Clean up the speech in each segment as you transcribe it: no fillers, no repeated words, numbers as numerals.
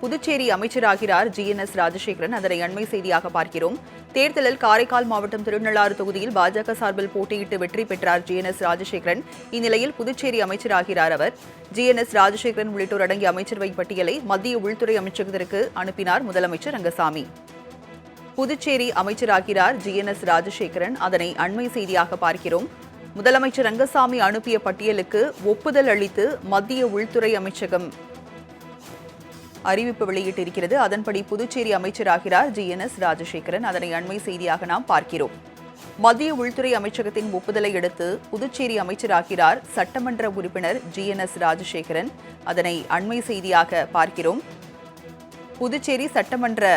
Puducherry அமைச்சராகிறார் GNS Rajasekaran. அதனை அண்மை செய்தியாக பார்க்கிறோம். தேர்தலில் காரைக்கால் மாவட்டம் திருநள்ளாறு தொகுதியில் பாஜக சார்பில் போட்டியிட்டு வெற்றி பெற்றார் GNS ராஜசேகரன். இந்நிலையில் புதுச்சேரி அமைச்சராகிறார் அவர். GNS ராஜசேகரன் உள்ளிட்டோர் அடங்கிய அமைச்சரவை பட்டியலை மத்திய உள்துறை அமைச்சகத்திற்கு அனுப்பினார் முதலமைச்சர் ரங்கசாமி. புதுச்சேரி அமைச்சராகிறார் GNS ராஜசேகரன். அதனை அண்மை செய்தியாக பார்க்கிறோம். முதலமைச்சர் ரங்கசாமி அனுப்பிய பட்டியலுக்கு ஒப்புதல் அளித்து மத்திய உள்துறை அமைச்சகம் அறிவிப்பு வெளியிட்டிருக்கிறது. அதன்படி புதுச்சேரி அமைச்சராகிறார் GNS ராஜசேகரன். அதனை அண்மை செய்தியாக நாம் பார்க்கிறோம். மத்திய உள்துறை அமைச்சகத்தின் ஒப்புதலை அடுத்து புதுச்சேரி அமைச்சராகிறார் சட்டமன்ற உறுப்பினர் GNS ராஜசேகரன். அதனை அண்மை செய்தியாக பார்க்கிறோம். புதுச்சேரி சட்டமன்ற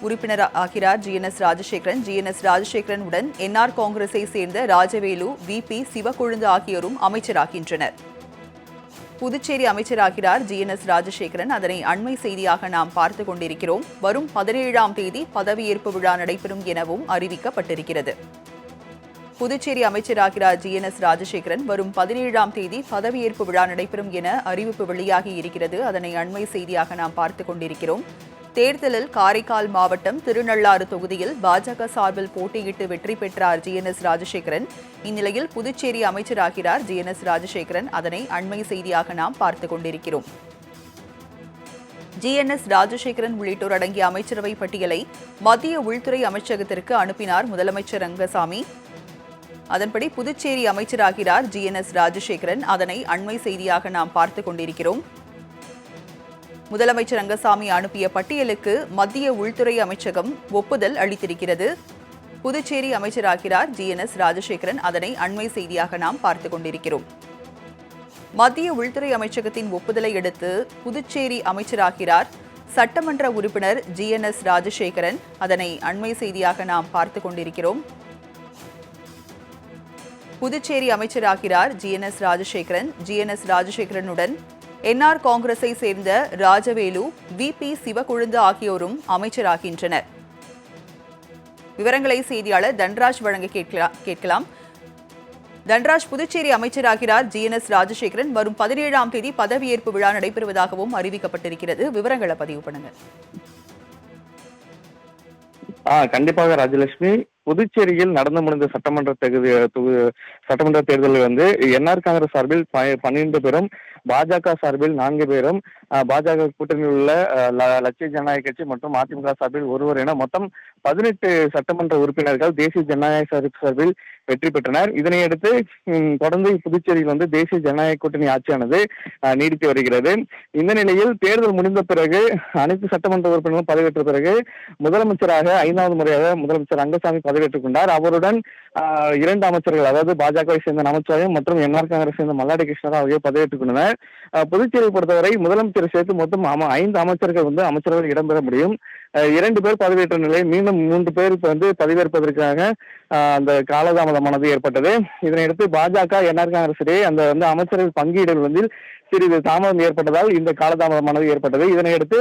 உறுப்பினர் ஆகிறார் GNS ராஜசேகரன். GNS ராஜசேகரன் உடன் NR காங்கிரஸை சேர்ந்த ராஜவேலு, VP சிவக்கொழுந்து ஆகியோரும் அமைச்சராகின்றனர். புதுச்சேரி அமைச்சராகிறார் GNS ராஜசேகரன். அதனை அண்மை செய்தியாக நாம் பார்த்துக் கொண்டிருக்கிறோம். வரும் 17ஆம் தேதி பதவியேற்பு விழா நடைபெறும் எனவும் அறிவிக்கப்பட்டிருக்கிறது. புதுச்சேரி அமைச்சராகிறார் GNS ராஜசேகரன். வரும் 17ஆம் தேதி பதவியேற்பு விழா நடைபெறும் என அறிவிப்பு வெளியாகி இருக்கிறது. அதனை அண்மை செய்தியாக நாம் பார்த்துக் கொண்டிருக்கிறோம். தேர்தலில் காரைக்கால் மாவட்டம் திருநள்ளாறு தொகுதியில் பாஜக சார்பில் போட்டியிட்டு வெற்றி பெற்றார் GNS ராஜசேகரன். இந்நிலையில் புதுச்சேரி அமைச்சராகிறார் GNS ராஜசேகரன். அதனை அண்மை செய்தியாக நாம் பார்த்துக் கொண்டிருக்கிறோம். GNS ராஜசேகரன் உள்ளிட்டோர் அடங்கிய அமைச்சரவை பட்டியலை மத்திய உள்துறை அமைச்சகத்திற்கு அனுப்பினார் முதலமைச்சர் ரங்கசாமி. அதன்படி புதுச்சேரி அமைச்சராகிறார் GNS ராஜசேகரன். அதனை அண்மை செய்தியாக நாம் பார்த்துக் கொண்டிருக்கிறோம். முதலமைச்சர் ரங்கசாமி அனுப்பிய பட்டியலுக்கு மத்திய உள்துறை அமைச்சகம் ஒப்புதல் அளித்திருக்கிறது. புதுச்சேரி அமைச்சராகிறார் GNS ராஜசேகரன். அதனை அண்மை செய்தியாக நாம் பார்த்துக் கொண்டிருக்கிறோம். மத்திய உள்துறை அமைச்சகத்தின் ஒப்புதலை அடுத்து புதுச்சேரி அமைச்சராகிறார் சட்டமன்ற உறுப்பினர் GNS ராஜசேகரன். அதனை அண்மை செய்தியாக நாம் பார்த்துக் கொண்டிருக்கிறோம். Puducherry அமைச்சராகிறார் GNS Rajasekaran. GNS ராஜசேகரனுடன் NR காங்கிரஸை சேர்ந்த ராஜவேலு, VP சிவக்கொழுந்து ஆகியோரும் அமைச்சராகின்றனர். விவரங்களை செய்தியாளர் தன்ராஜ் வழங்க கேட்கலாம். தன்ராஜ், புதுச்சேரி அமைச்சராகிறார் GNS ராஜசேகரன். வரும் 17ஆம் தேதி பதவியேற்பு விழா நடைபெறுவதாகவும் அறிவிக்கப்பட்டிருக்கிறது. விவரங்களை பதிவு பண்ணுங்க. கண்டிப்பாக ராஜலட்சுமி. புதுச்சேரியில் நடந்து முடிந்த சட்டமன்ற தேர்தலில் NR காங்கிரஸ் சார்பில் 12 பேரும், பாஜக சார்பில் 4 பேரும், பாஜக கூட்டணியில் உள்ள லட்சிய ஜனநாயக கட்சி மற்றும் அதிமுக சார்பில் ஒருவர் என மொத்தம் 18 சட்டமன்ற உறுப்பினர்கள் தேசிய ஜனநாயக சார்பில் வெற்றி பெற்றனர். இதனையடுத்து தொடர்ந்து புதுச்சேரியில் தேசிய ஜனநாயக கூட்டணி ஆட்சியானது நீடித்து வருகிறது. இந்த நிலையில் தேர்தல் முடிந்த பிறகு அனைத்து சட்டமன்ற உறுப்பினர்களும் பதவியேற்ற பிறகு முதலமைச்சராக 5வது முறையாக முதலமைச்சர் ரங்கசாமி பதவியேற்றுக் கொண்டார். அவருடன் 2 அமைச்சர்கள், அதாவது பாஜகவை சேர்ந்த நமச்சிவாயம் மற்றும் NR காங்கிரஸ் சேர்ந்த மல்லாடி கிருஷ்ணராவ் ஆகியோர் பதவியேற்றுக் கொண்டனர். புதுச்சேரியை பொறுத்தவரை முதலமைச்சரை சேர்த்து மொத்தம் 5 அமைச்சர்கள் அமைச்சரவையில் இடம்பெற முடியும். 2 பேர் பதவியேற்ற நிலையில் மீண்டும் 3 பேர் பதவியேற்பதற்காக அந்த காலதாமதமானது ஏற்பட்டது. இதனையடுத்து பாஜக NR காங்கிரஸ் இடையே அந்த அமைச்சர்கள் பங்கீடுவதில் சிறிது தாமதம் ஏற்பட்டதால் இந்த காலதாமதமானது ஏற்பட்டது. இதனையடுத்து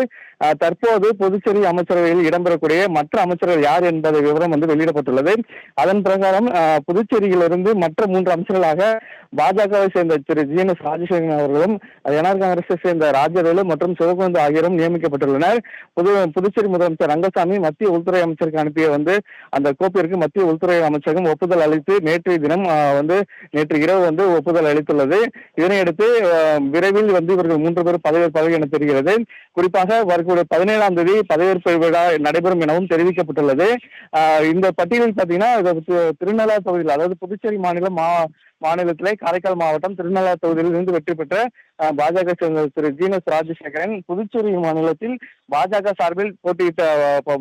தற்போது புதுச்சேரி அமைச்சரவையில் இடம்பெறக்கூடிய மற்ற அமைச்சர்கள் யார் என்பதை விவரம் வெளியிடப்பட்டுள்ளது. அதன் பிரகாரம் புதுச்சேரியிலிருந்து மற்ற 3 அமைச்சர்களாக பாஜகவை சேர்ந்த திரு GNS ராஜசேகரன் அவர்களும், NR காங்கிரஸை சேர்ந்த ராஜவேலு மற்றும் சிவக்கொழுந்து ஆகியோரும் நியமிக்கப்பட்டுள்ளனர். புதுச்சேரி முதலமைச்சர் ரங்கசாமி மத்திய உள்துறை அமைச்சருக்கு அனுப்பிய அந்த கோப்பிற்கு மத்திய உள்துறை அமைச்சகம் ஒப்புதல் அளித்து நேற்று இரவு ஒப்புதல் அளித்துள்ளது. இதனையடுத்து விரைவில் இவர்கள் 3 பேர் பதவியேற்பார்கள் என தெரிகிறது. குறிப்பாக வரக்கூடிய 17ஆம் தேதி பதவியேற்பு விழா நடைபெறும் எனவும் தெரிவிக்கப்பட்டுள்ளது. இந்த பட்டியலில் பாத்தீங்கன்னா திருநள்ளாறு தொகுதியில், அதாவது புதுச்சேரி மாநிலத்திலே காரைக்கால் மாவட்டம் திருநள்ளாறு தொகுதியில் இருந்து வெற்றி பெற்ற பாஜக சேர்ந்த திரு GNS ராஜசேகரன் புதுச்சேரி மாநிலத்தில் பாஜக சார்பில் போட்டியிட்ட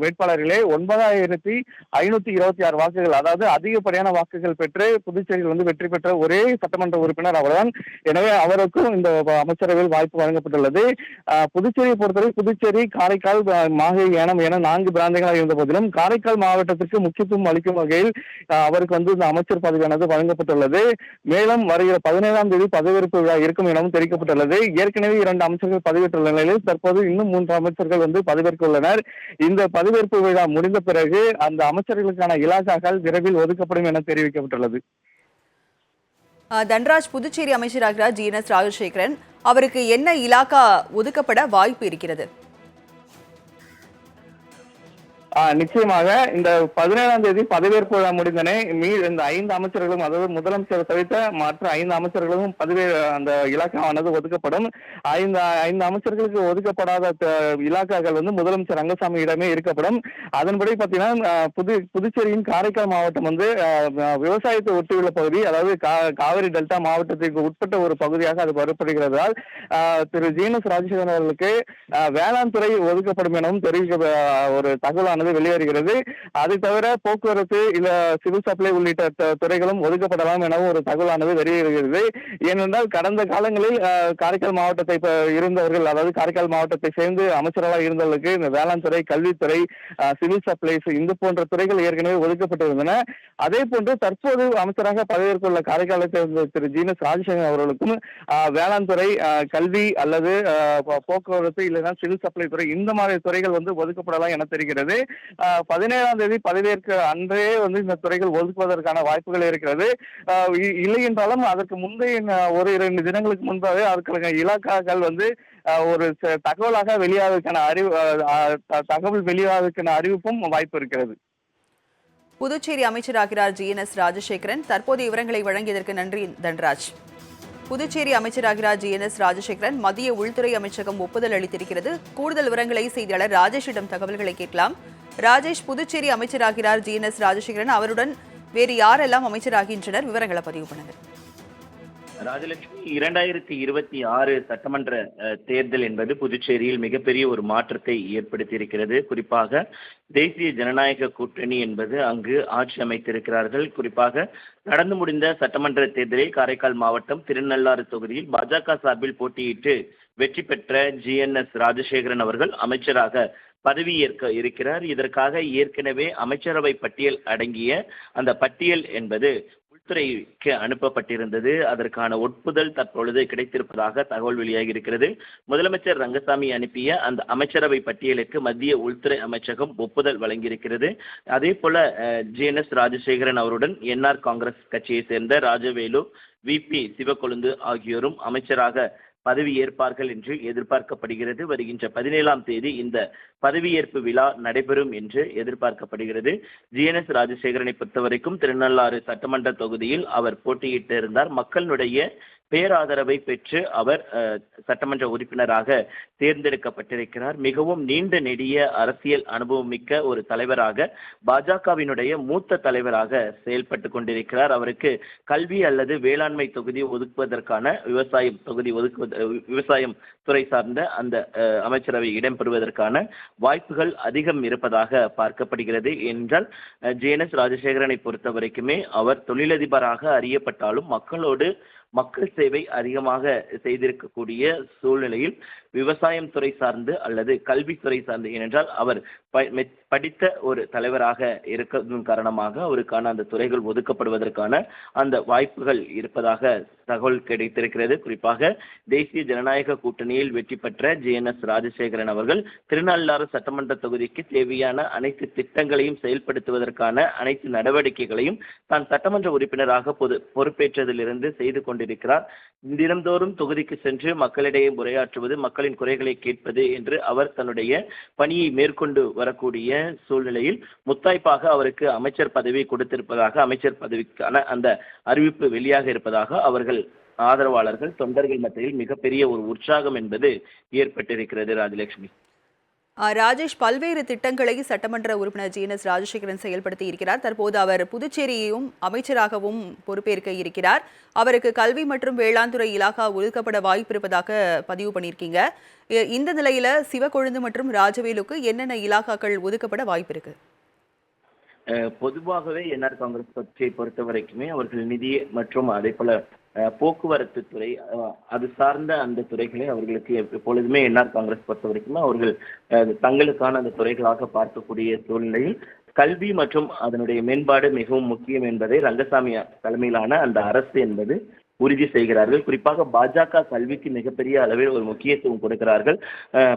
வேட்பாளர்களே 9526 வாக்குகள், அதாவது அதிகப்படியான வாக்குகள் பெற்று புதுச்சேரியில் வெற்றி பெற்ற ஒரே சட்டமன்ற உறுப்பினர் அவர்தான். எனவே அவருக்கும் இந்த அமைச்சரவையில் வாய்ப்பு வழங்கப்பட்டுள்ளது. புதுச்சேரியை பொறுத்தவரை புதுச்சேரி, காரைக்கால், மாஹே, ஏனம் என 4 பிராந்தியங்களாக இருந்த போதிலும் காரைக்கால் மாவட்டத்திற்கு முக்கியத்துவம் அளிக்கும் வகையில் அவருக்கு இந்த அமைச்சர் பதவியானது வழங்கப்பட்டுள்ளது. மேலும் வருகிற 17ஆம் தேதி பதவியேற்பு விழா இருக்கும் எனவும் தெரிவிக்கப்பட்டுள்ளது. ஏற்கனவே 2 அமைச்சர்கள் பதவியேற்றுள்ள நிலையில் தற்போது இன்னும் 3 அமைச்சர்கள் பதவியேற்க உள்ளனர். இந்த பதவியேற்பு விழா முடிந்த பிறகு அந்த அமைச்சர்களுக்கான இலாக்காக்கள் விரைவில் ஒதுக்கப்படும் என தெரிவிக்கப்பட்டுள்ளது. தன்ராஜ், புதுச்சேரி அமைச்சராகிறார் GNS ராஜசேகரன். அவருக்கு என்ன இலாக்கா ஒதுக்கப்பட வாய்ப்பு இருக்கிறது? நிச்சயமாக இந்த 17ஆம் தேதி பதவியேற்பு விழா முடிந்தனே இந்த 5 அமைச்சர்களும், அதாவது முதலமைச்சர் தவிர்த்த மற்ற 5 அமைச்சர்களும் அந்த இலாக்காவானது ஒதுக்கப்படும். 5 அமைச்சர்களுக்கு ஒதுக்கப்படாத இலாக்காக்கள் முதலமைச்சர் ரங்கசாமியிடமே இருக்கப்படும். அதன்படி பார்த்தீங்கன்னா புதுச்சேரியின் காரைக்கால் மாவட்டம் விவசாயத்தை ஒட்டியுள்ள பகுதி, அதாவது காவிரி டெல்டா மாவட்டத்திற்கு உட்பட்ட ஒரு பகுதியாக அது வரப்படுகிறதால் திரு ஜி.என்.எஸ். ராஜசேகரன் அவர்களுக்கு வேளாண் துறை ஒதுக்கப்படும் எனவும் தெரிவிக்க ஒரு தகவலானது வெளியேறுகிறது. அதை தவிர போக்குவரத்து இல்ல சிவில் சப்ளை உள்ளிட்ட துறைகளும் ஒதுக்கப்படலாம் எனவும் ஒரு தகவலானது வெளியேறுகிறது. ஏனென்றால் கடந்த காலங்களில் காரைக்கால் மாவட்டத்தை இருந்தவர்கள், அதாவது காரைக்கால் மாவட்டத்தை சேர்ந்து அமைச்சர்களாக இருந்தவர்களுக்கு இந்த வேளாண் துறை, கல்வித்துறை, சிவில் சப்ளைஸ் இந்த போன்ற துறைகள் ஏற்கனவே ஒதுக்கப்பட்டிருந்தன. அதே போன்று தற்போது அமைச்சராக பதவியேற்குள்ள காரைக்காலை சேர்ந்த திரு ஜி.என்.எஸ். ராஜசேகரன் அவர்களுக்கும் வேளாண் துறை, கல்வி அல்லது போக்குவரத்து இல்லைன்னா சிவில் சப்ளை துறை இந்த மாதிரி துறைகள் ஒதுக்கப்படலாம் என தெரிகிறது. 17ஆம் தேதி பதவியேற்க அன்றே இந்த துறைகள் ஒதுக்குவதற்கான வாய்ப்புகள் இருக்கிறது. இல்லை என்றாலும் அதற்கு முந்தைய ஒரு 2 தினங்களுக்கு முன்பாக அதற்கான இலாக்காக்கள் ஒரு தகவலாக தகவல் வெளியாவதற்கான அறிவிப்பும் வாய்ப்பு இருக்கிறது. புதுச்சேரி அமைச்சராகிறார் ஜி.என்.எஸ். ராஜசேகரன். தற்போதைய விவரங்களை வழங்கியதற்கு நன்றி தன்ராஜ். புதுச்சேரி அமைச்சராகிறார் ஜி.என்.எஸ். ராஜசேகரன். மத்திய உள்துறை அமைச்சகம் ஒப்புதல் அளித்திருக்கிறது. கூடுதல் விவரங்களை செய்தியாளர் ராஜேஷிடம் தகவல்களை கேட்கலாம். ராஜேஷ், புதுச்சேரி அமைச்சராகிறார் ஜி.என்.எஸ். ராஜசேகரன், அவருடன் வேறு யாரெல்லாம் அமைச்சராகின்றனர்? விவரங்களை பதிவு பண்ணுங்க. ராஜலட்சுமி, 2026 சட்டமன்ற தேர்தல் என்பது புதுச்சேரியில் மிகப்பெரிய ஒரு மாற்றத்தை ஏற்படுத்தியிருக்கிறது. குறிப்பாக தேசிய ஜனநாயக கூட்டணி என்பது அங்கு ஆட்சி அமைத்திருக்கிறார்கள். குறிப்பாக நடந்து முடிந்த சட்டமன்ற தேர்தலில் காரைக்கால் மாவட்டம் திருநள்ளாறு தொகுதியில் பாஜக சார்பில் போட்டியிட்டு வெற்றி பெற்ற ஜி.என்.எஸ். ராஜசேகரன் அவர்கள் அமைச்சராக பதவியேற்க இருக்கிறார். இதற்காக ஏற்கனவே அமைச்சரவை பட்டியல் அடங்கிய அந்த பட்டியல் என்பது உள்துறைக்கு அனுப்பப்பட்டிருந்தது. அதற்கான ஒப்புதல் தற்பொழுது கிடைத்திருப்பதாக தகவல் வெளியாகி இருக்கிறது. முதலமைச்சர் ரங்கசாமி அனுப்பிய அந்த அமைச்சரவை பட்டியலுக்கு மத்திய உள்துறை அமைச்சகம் ஒப்புதல் வழங்கியிருக்கிறது. அதே போல ஜி.என்.எஸ். ராஜசேகரன் அவருடன் என்ஆர் காங்கிரஸ் கட்சியை சேர்ந்த ராஜவேலு, வி.பி. சிவக்கொழுந்து ஆகியோரும் அமைச்சராக பதவியேற்பார்கள் என்று எதிர்பார்க்கப்படுகிறது. வருகின்ற 17ஆம் தேதி இந்த பதவியேற்பு விழா நடைபெறும் என்று எதிர்பார்க்கப்படுகிறது. ஜி.என்.எஸ். ராஜசேகரனை பொறுத்தவரைக்கும் திருநள்ளாறு சட்டமன்ற தொகுதியில் அவர் போட்டியிட்டிருந்தார். மக்களுடைய பேராதரவை பெற்று அவர் சட்டமன்ற உறுப்பினராக தேர்ந்தெடுக்கப்பட்டிருக்கிறார். மிகவும் நீண்ட நெடிய அரசியல் அனுபவம் மிக்க ஒரு தலைவராக, பாஜகவினுடைய மூத்த தலைவராக செயல்பட்டு கொண்டிருக்கிறார். அவருக்கு கல்வி அல்லது வேளாண்மை தொகுதி ஒதுக்குவதற்கான விவசாயம் துறை சார்ந்த அந்த அமைச்சரவை இடம்பெறுவதற்கான வாய்ப்புகள் அதிகம் இருப்பதாக பார்க்கப்படுகிறது. என்றால் ஜி.என்.எஸ். ராஜசேகரனை பொறுத்த வரைக்குமே அவர் தொழிலதிபராக அறியப்பட்டாலும் மக்கள் சேவை அதிகமாக செய்திருக்கக்கூடிய சூழ்நிலையில் விவசாயம் துறை சார்ந்து அல்லது கல்வித்துறை சார்ந்து, ஏனென்றால் அவர் படித்த ஒரு தலைவராக இருக்கிறதன் காரணமாக அவருக்கான அந்த துறைகள் ஒதுக்கப்படுவதற்கான அந்த வாய்ப்புகள் இருப்பதாக தகவல் கிடைத்திருக்கிறது. குறிப்பாக தேசிய ஜனநாயக கூட்டணியில் வெற்றி பெற்ற ஜி.என்.எஸ். ராஜசேகரன் அவர்கள் திருநள்ளாறு சட்டமன்ற தொகுதிக்கு தேவையான அனைத்து திட்டங்களையும் செயல்படுத்துவதற்கான அனைத்து நடவடிக்கைகளையும் தான் சட்டமன்ற உறுப்பினராக பொறுப்பேற்றதிலிருந்து செய்து கொண்டிருக்கிறார். தினந்தோறும் தொகுதிக்கு சென்று மக்களிடையே உரையாற்றுவது, மக்களின் குறைகளை கேட்பது என்று அவர் தன்னுடைய பணியை மேற்கொண்டு வரக்கூடிய சூழ்நிலையில் முத்தாய்ப்பாக அவருக்கு அமைச்சர் பதவி கொடுத்திருப்பதாக, அமைச்சர் பதவிக்கான அந்த அறிவிப்பு வெளியாக இருப்பதாக அவர்கள் ஆதரவாளர்கள், தொண்டர்கள் மத்தியில் மிகப்பெரிய ஒரு உற்சாகம் என்பது ஏற்பட்டிருக்கிறது. ராஜலட்சுமி, ராஜேஷ், பல்வேறு திட்டங்களை சட்டமன்ற உறுப்பினர் ஜி.என்.எஸ். ராஜசேகரன் செயல்படுத்தி இருக்கிறார். தற்போது அவர் புதுச்சேரியையும் அமைச்சராகவும் பொறுப்பேற்க இருக்கிறார். அவருக்கு கல்வி மற்றும் வேளாண் துறை இலாகா ஒதுக்கப்பட வாய்ப்பு இருப்பதாக பதிவு பண்ணியிருக்கீங்க. இந்த நிலையில சிவக்கொழுந்து மற்றும் ராஜவேலுக்கு என்னென்ன இலாகாக்கள் ஒதுக்கப்பட வாய்ப்பு இருக்கு? பொதுவாகவே என்ஆர் காங்கிரஸ் கட்சியை பொறுத்த வரைக்குமே அவர்கள் நிதி மற்றும் அதே போல போக்குவரத்து துறை அது சார்ந்த அந்த துறைகளை அவர்களுக்கு எப்பொழுதுமே என்ஆர் காங்கிரஸ் பொறுத்த வரைக்குமே அவர்கள் தங்களுக்கான அந்த துறைகளாக பார்க்கக்கூடிய சூழ்நிலையில் கல்வி மற்றும் அதனுடைய மேம்பாடு மிகவும் முக்கியம் என்பதை ரங்கசாமி தலைமையிலான அந்த அரசு என்பது உறுதி செய்கிறார்கள். குறிப்பாக பாஜக கல்விக்கு மிகப்பெரிய அளவில் ஒரு முக்கியத்துவம் கொடுக்கிறார்கள்.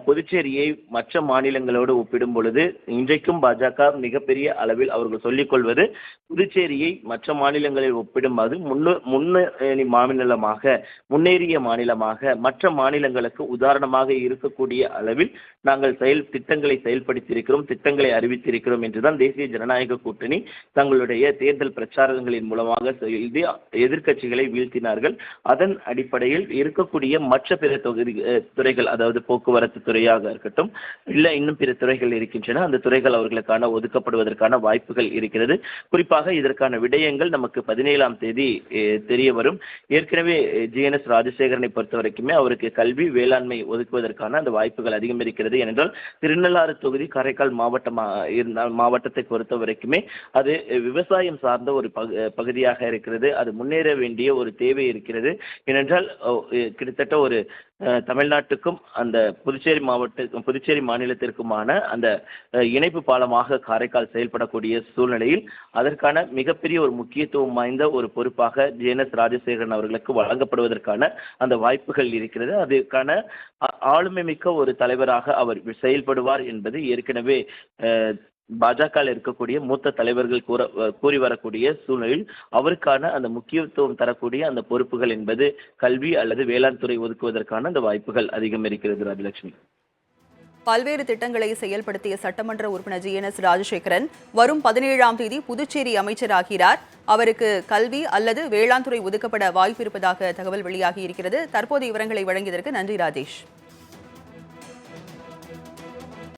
புதுச்சேரியை மற்ற மாநிலங்களோடு ஒப்பிடும் பொழுது இன்றைக்கும் பாஜக மிகப்பெரிய அளவில் அவர்கள் சொல்லிக் கொள்வது புதுச்சேரியை மற்ற மாநிலங்களில் ஒப்பிடும்போது முன்னேறிய மாநிலமாக மற்ற மாநிலங்களுக்கு உதாரணமாக இருக்கக்கூடிய அளவில் நாங்கள் திட்டங்களை செயல்படுத்தியிருக்கிறோம், திட்டங்களை அறிவித்திருக்கிறோம் என்றுதான் தேசிய ஜனநாயக கூட்டணி தங்களுடைய தேர்தல் பிரச்சாரங்களின் மூலமாக எதிர்க்கட்சிகளை வீழ்த்தினார்கள். அதன் அடிப்படையில் இருக்கக்கூடிய மற்ற பிற துறைகள், அதாவது போக்குவரத்து துறையாக இருக்கட்டும், இல்லை இன்னும் பிற துறைகள் இருக்கின்றன, அந்த துறைகள் அவர்களுக்கான ஒதுக்கப்படுவதற்கான வாய்ப்புகள் இருக்கிறது. குறிப்பாக இதற்கான விடயங்கள் நமக்கு 17ஆம் தேதி தெரிய வரும். ஏற்கனவே GNS ராஜசேகரனை பொறுத்த வரைக்குமே அவருக்கு கல்வி வேளாண்மை ஒதுக்குவதற்கான அந்த வாய்ப்புகள் அதிகம் இருக்கிறது. ஏனென்றால் திருநள்ளாறு தொகுதி காரைக்கால் மாவட்டத்தை பொறுத்த வரைக்குமே அது விவசாயம் சார்ந்த ஒரு பகுதியாக இருக்கிறது. அது முன்னேற வேண்டிய ஒரு தேவை இருக்கிறது. ஏனென்றால் கிட்டத்தட்ட ஒரு தமிழ்நாட்டுக்கும் அந்த புதுச்சேரி மாநிலத்திற்குமான அந்த இணைப்பு பாலமாக காரைக்கால் செயல்படக்கூடிய சூழ்நிலையில் அதற்கான மிகப்பெரிய ஒரு முக்கியத்துவம் வாய்ந்த ஒரு பொறுப்பாக GNS ராஜசேகரன் அவர்களுக்கு வழங்கப்படுவதற்கான அந்த வாய்ப்புகள் இருக்கிறது. அதற்கான ஆளுமை மிக்க ஒரு தலைவராக அவர் செயல்படுவார் என்பது ஏற்கனவே பாஜக இருக்கக்கூடிய மூத்த தலைவர்கள் கூறி வரக்கூடிய சூழ்நிலையில் அவருக்கான அந்த முக்கியத்துவம் தரக்கூடிய அந்த பொறுப்புகள் என்பது கல்வி அல்லது வேளாண் துறை ஒதுக்குவதற்கான அந்த வாய்ப்புகள் அதிகம் இருக்கிறது. ராஜலட்சுமி, பல்வேறு திட்டங்களை செயல்படுத்திய சட்டமன்ற உறுப்பினர் GNS ராஜசேகரன் வரும் 17ஆம் தேதி புதுச்சேரி அமைச்சராகிறார். அவருக்கு கல்வி அல்லது வேளாண் துறை ஒதுக்கப்பட வாய்ப்பு இருப்பதாக தகவல் வெளியாகி இருக்கிறது. தற்போது விவரங்களை வழங்கியதற்கு நன்றி ராஜேஷ்.